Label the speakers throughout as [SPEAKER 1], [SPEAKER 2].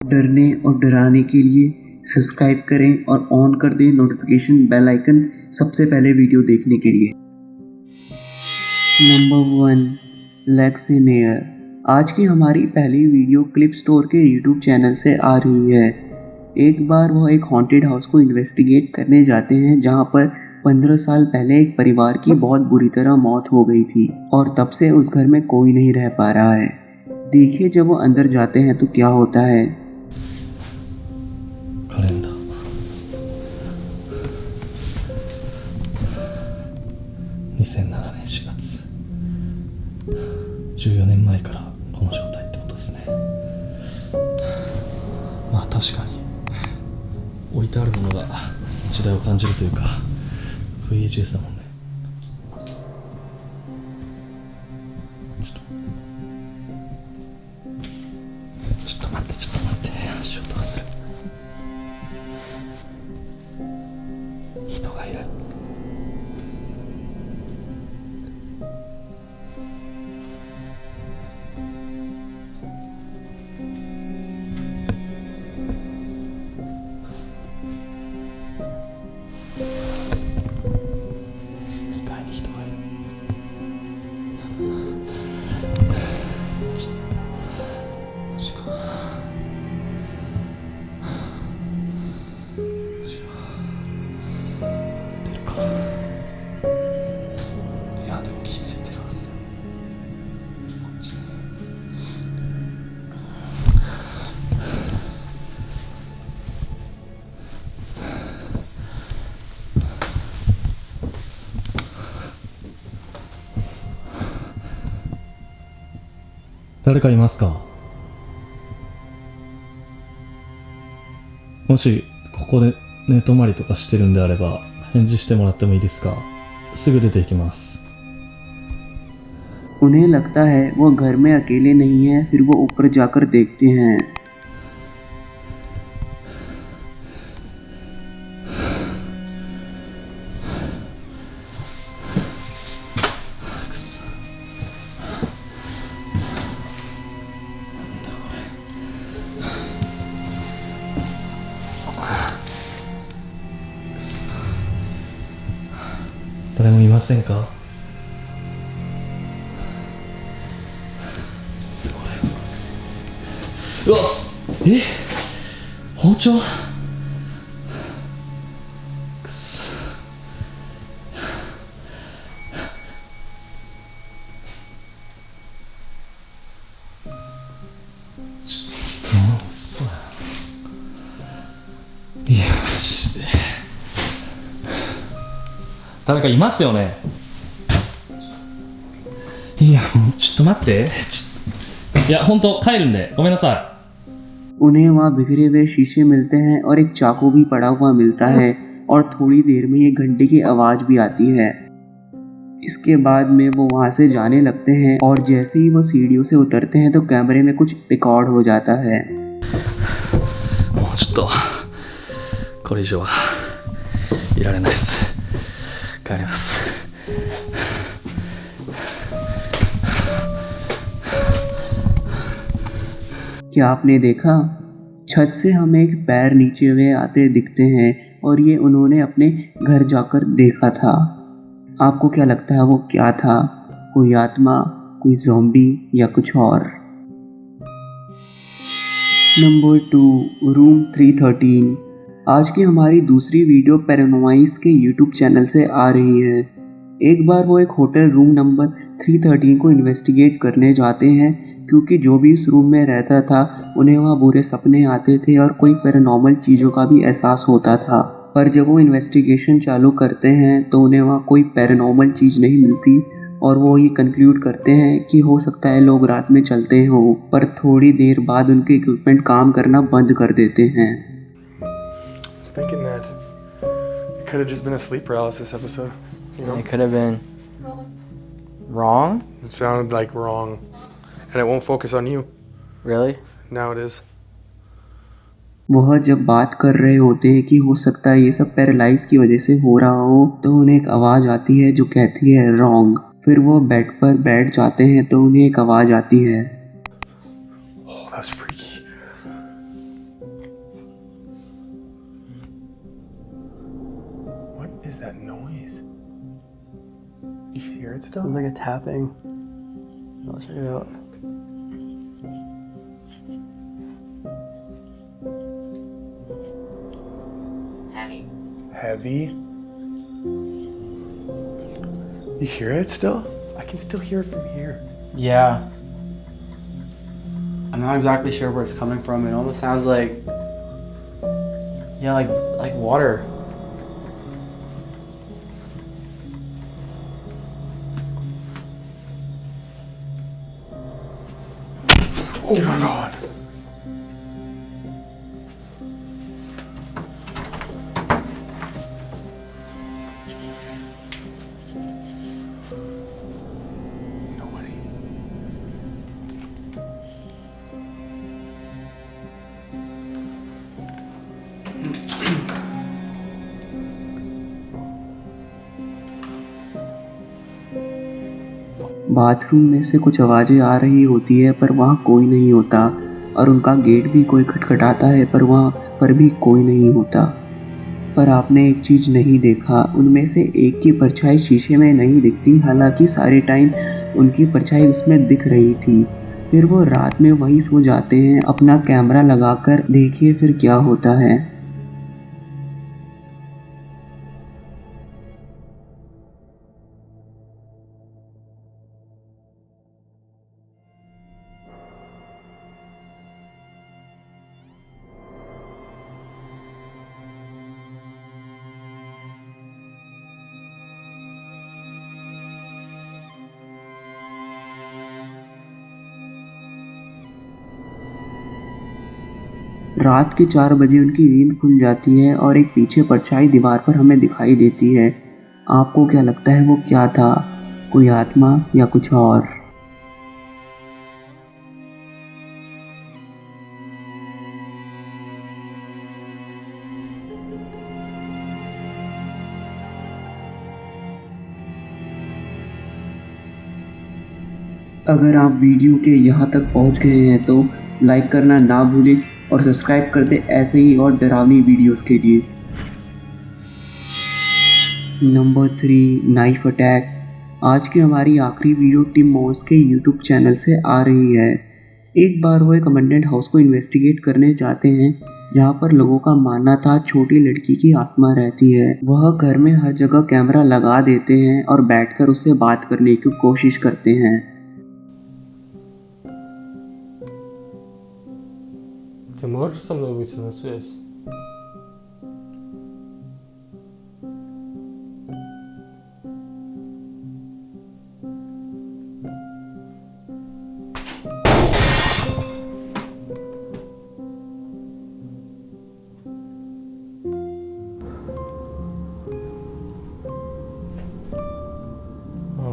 [SPEAKER 1] डरने और डराने के लिए सब्सक्राइब करें और ऑन कर दें नोटिफिकेशन बेल आइकन सबसे पहले वीडियो देखने के लिए। Number 1, legs in air. आज की हमारी पहली वीडियो क्लिप स्टोर के यूट्यूब चैनल से आ रही है। एक बार वह एक हॉन्टेड हाउस को इन्वेस्टिगेट करने जाते हैं जहां पर 15 साल पहले एक परिवार की बहुत बुरी तरह मौत हो गई थी और तब से उस घर में कोई नहीं रह पा रहा है। देखिए जब वो अंदर जाते हैं तो क्या होता है।
[SPEAKER 2] カレンダー2007年4月14年前からこの状態ってことですね。まあ確かに置いてあるものが時代を感じるというか VHS だもんね。ちょっと待って足音がする。人がいる。2階に人がいる。マジか。出るか。いやでも気づいてるはず。こっち。誰かいますか？もしここで寝泊まりとかしてるんであれば返事してもらってもいいですか？すぐ出て行きます。
[SPEAKER 1] उन्हें लगता है वो घर में अकेले नहीं है, फिर वो ऊपर जाकर देखते हैं।
[SPEAKER 2] 誰もいませんか？うわっ、包丁？くそ。嘘や。いやマジで誰かいますよね。いやもうちょっと待って、いや本当帰るんでごめんなさい。
[SPEAKER 1] उन्हें वहाँ बिखरे हुए शीशे मिलते हैं और एक चाकू भी पड़ा हुआ मिलता है और थोड़ी देर में एक घंटे की आवाज़ भी आती है। इसके बाद में वो वहाँ से जाने लगते हैं और जैसे ही वो सीढ़ियों से उतरते हैं तो कैमरे में कुछ रिकॉर्ड हो जाता है।
[SPEAKER 2] もうちょっとこれ以上はいられないです。帰ります。
[SPEAKER 1] क्या आपने देखा? छत से हमें एक पैर नीचे हुए आते दिखते हैं और ये उन्होंने अपने घर जाकर देखा था। आपको क्या लगता है वो क्या था? कोई आत्मा, कोई ज़ॉम्बी या कुछ और? Number 2, room 313। आज की हमारी दूसरी वीडियो पैरानॉइस के यूट्यूब चैनल से आ रही है। एक बार वो एक होटल रूम नंबर 313 को इन्वेस्टिगेट करने जाते हैं क्योंकि जो भी इस रूम में रहता था उन्हें वहाँ बुरे सपने आते थे और कोई पैरानॉर्मल चीज़ों का भी एहसास होता था। पर जब वो इन्वेस्टिगेशन चालू करते हैं तो उन्हें वहाँ कोई पैरानॉर्मल चीज़ नहीं मिलती और वो ये कंक्लूड करते हैं कि हो सकता है लोग रात में चलते हों, पर थोड़ी देर बाद उनके इक्विपमेंट काम करना बंद कर देते हैं।
[SPEAKER 3] Thinking that it could have just been a sleep paralysis episode, you know?
[SPEAKER 4] It could have been wrong?
[SPEAKER 3] It sounded like wrong. And it won't focus on you.
[SPEAKER 4] Really?
[SPEAKER 3] Now it is.
[SPEAKER 1] वह जब बात कर रहे होते हैं कि हो सकता है ये सब पैरालाइज की वजह से हो रहा हो तो उन्हें एक आवाज़ आती है जो कहती है रॉन्ग। फिर वो बेड पर बैठ जाते हैं तो उन्हें एक आवाज़ आती है,
[SPEAKER 3] Oh, that's freaky. is that noise? You hear it still?
[SPEAKER 1] Sounds like a tapping. Let's check it out.
[SPEAKER 3] Heavy? You hear it still? I can still hear it from here.
[SPEAKER 4] Yeah. I'm not exactly sure where it's coming from. It almost sounds like, yeah, like water.
[SPEAKER 3] Oh my god. Nobody.
[SPEAKER 1] Bathroom में से कुछ आवाज़ें आ रही होती है पर वहाँ कोई नहीं होता और उनका गेट भी कोई खटखटाता है पर वहाँ पर भी कोई नहीं होता। पर आपने एक चीज़ नहीं देखा, उनमें से एक की परछाई शीशे में नहीं दिखती, हालांकि सारे टाइम उनकी परछाई उसमें दिख रही थी। फिर वो रात में वहीं सो जाते हैं अपना कैमरा लगाकर। देखिए फिर क्या होता है। रात के 4 बजे उनकी नींद खुल जाती है और एक पीछे परछाई दीवार पर हमें दिखाई देती है। आपको क्या लगता है वो क्या था? कोई आत्मा या कुछ और? अगर आप वीडियो के यहाँ तक पहुँच गए हैं तो लाइक करना ना भूलें और सब्सक्राइब कर दें ऐसे ही और डरावनी वीडियोस के लिए। Number 3, knife attack. आज की हमारी आखिरी वीडियो टिम मॉस के यूट्यूब चैनल से आ रही है। एक बार वो एक अबंडेंट हाउस को इन्वेस्टिगेट करने जाते हैं जहाँ पर लोगों का मानना था छोटी लड़की की आत्मा रहती है। वह घर में हर जगह कैमरा लगा देते हैं और बैठकर उससे बात करने की कोशिश करते हैं।
[SPEAKER 3] Ты можешь со мной выйти на связь?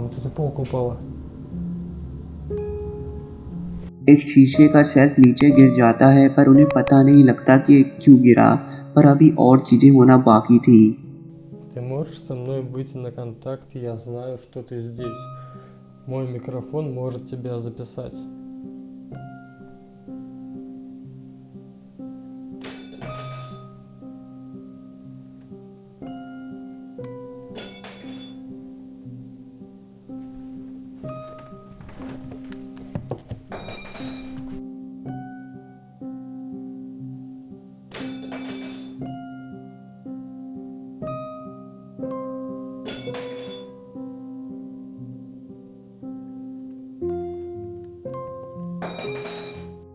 [SPEAKER 3] Вот это полка упала.
[SPEAKER 1] एक शीशे का शेल्फ नीचे गिर जाता है पर उन्हें पता नहीं लगता कि क्यों गिरा, पर अभी और चीजें होना बाकी थी।
[SPEAKER 3] Ты можешь со мной выйти на контакт? Я знаю, что ты здесь. Мой микрофон может тебя записать.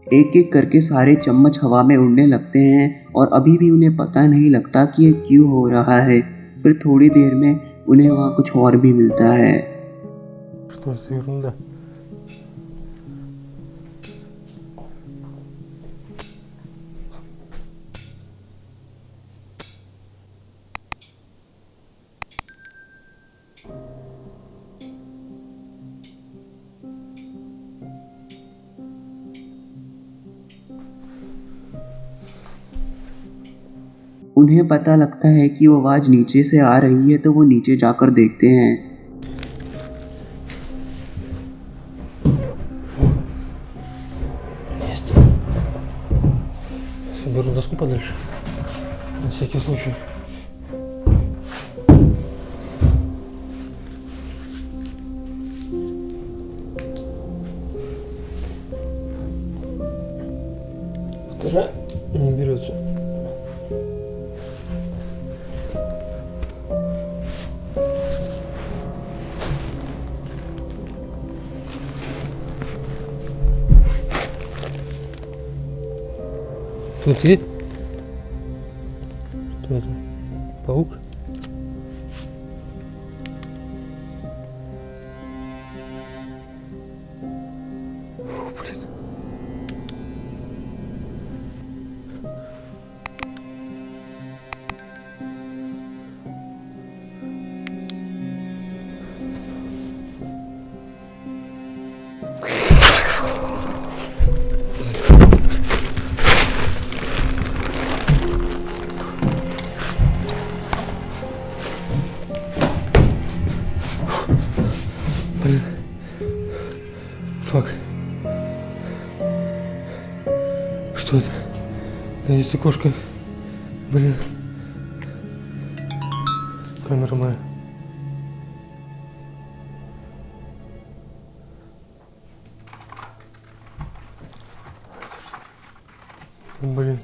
[SPEAKER 1] एक एक करके सारे चम्मच हवा में उड़ने लगते हैं और अभी भी उन्हें पता नहीं लगता कि ये क्यों हो रहा है। फिर थोड़ी देर में उन्हें वहाँ कुछ और भी मिलता है।
[SPEAKER 3] Что за ерунда?
[SPEAKER 1] उन्हें पता लगता है कि वो आवाज़ नीचे से आ रही है तो वो नीचे जाकर देखते हैं।
[SPEAKER 3] Есть. Соберу доску подальше. На всякий случай. быстро не берется. Тут есть? Что это? Паук? Фу, блин. Блин. Фак. Что это? Да есть окошко. Блин. Камера моя. Блин.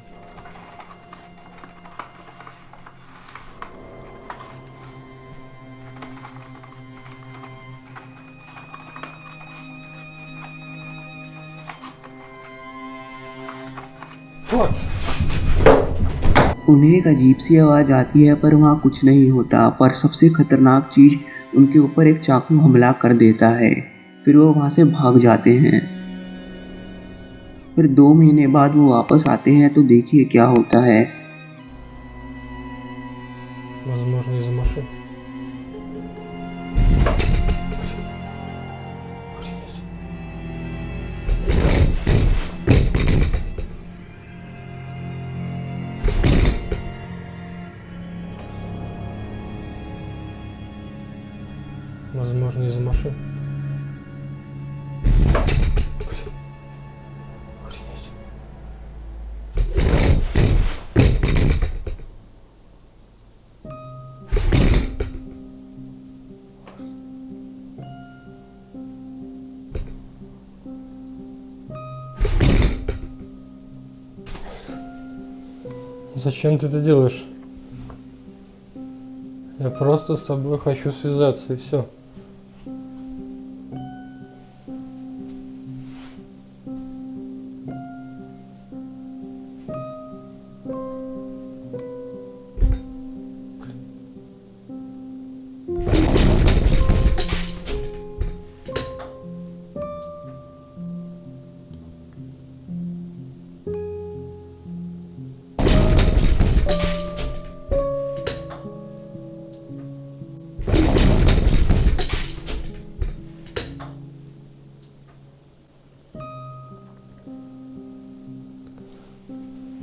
[SPEAKER 1] उन्हें एक अजीब सी आवाज़ आती है पर वहाँ कुछ नहीं होता। पर सबसे खतरनाक चीज़, उनके ऊपर एक चाकू हमला कर देता है। फिर वो वहाँ से भाग जाते हैं। फिर 2 महीने बाद वो वापस आते हैं तो देखिए क्या होता है।
[SPEAKER 3] Возможно, из-за машин. Возможно, из-за машин. Охренеть. Зачем ты это делаешь? Я просто с тобой хочу связаться, и все.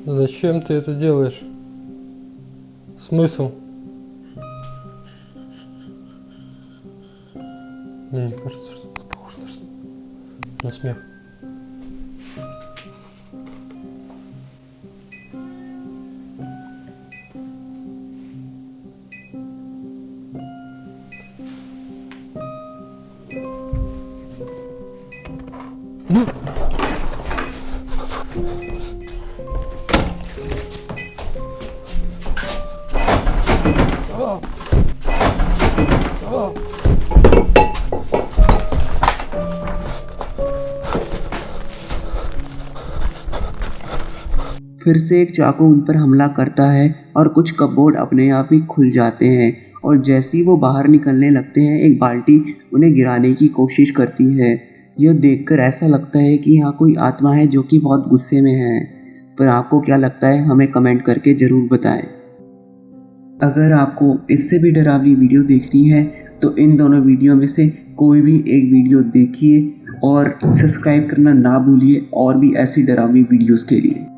[SPEAKER 3] Зачем ты это делаешь? Смысл? Мне не кажется, что это похоже на смех.
[SPEAKER 1] फिर से एक चाकू उन पर हमला करता है और कुछ कपबोर्ड अपने आप ही खुल जाते हैं और जैसे ही वो बाहर निकलने लगते हैं एक बाल्टी उन्हें गिराने की कोशिश करती है। यह देखकर ऐसा लगता है कि यहाँ कोई आत्मा है जो कि बहुत गुस्से में है। पर आपको क्या लगता है हमें कमेंट करके ज़रूर बताएं। अगर आपको इससे भी डरावनी वीडियो देखनी है तो इन दोनों वीडियो में से कोई भी एक वीडियो देखिए और सब्सक्राइब करना ना भूलिए और भी ऐसी डरावनी वीडियोज़ के लिए।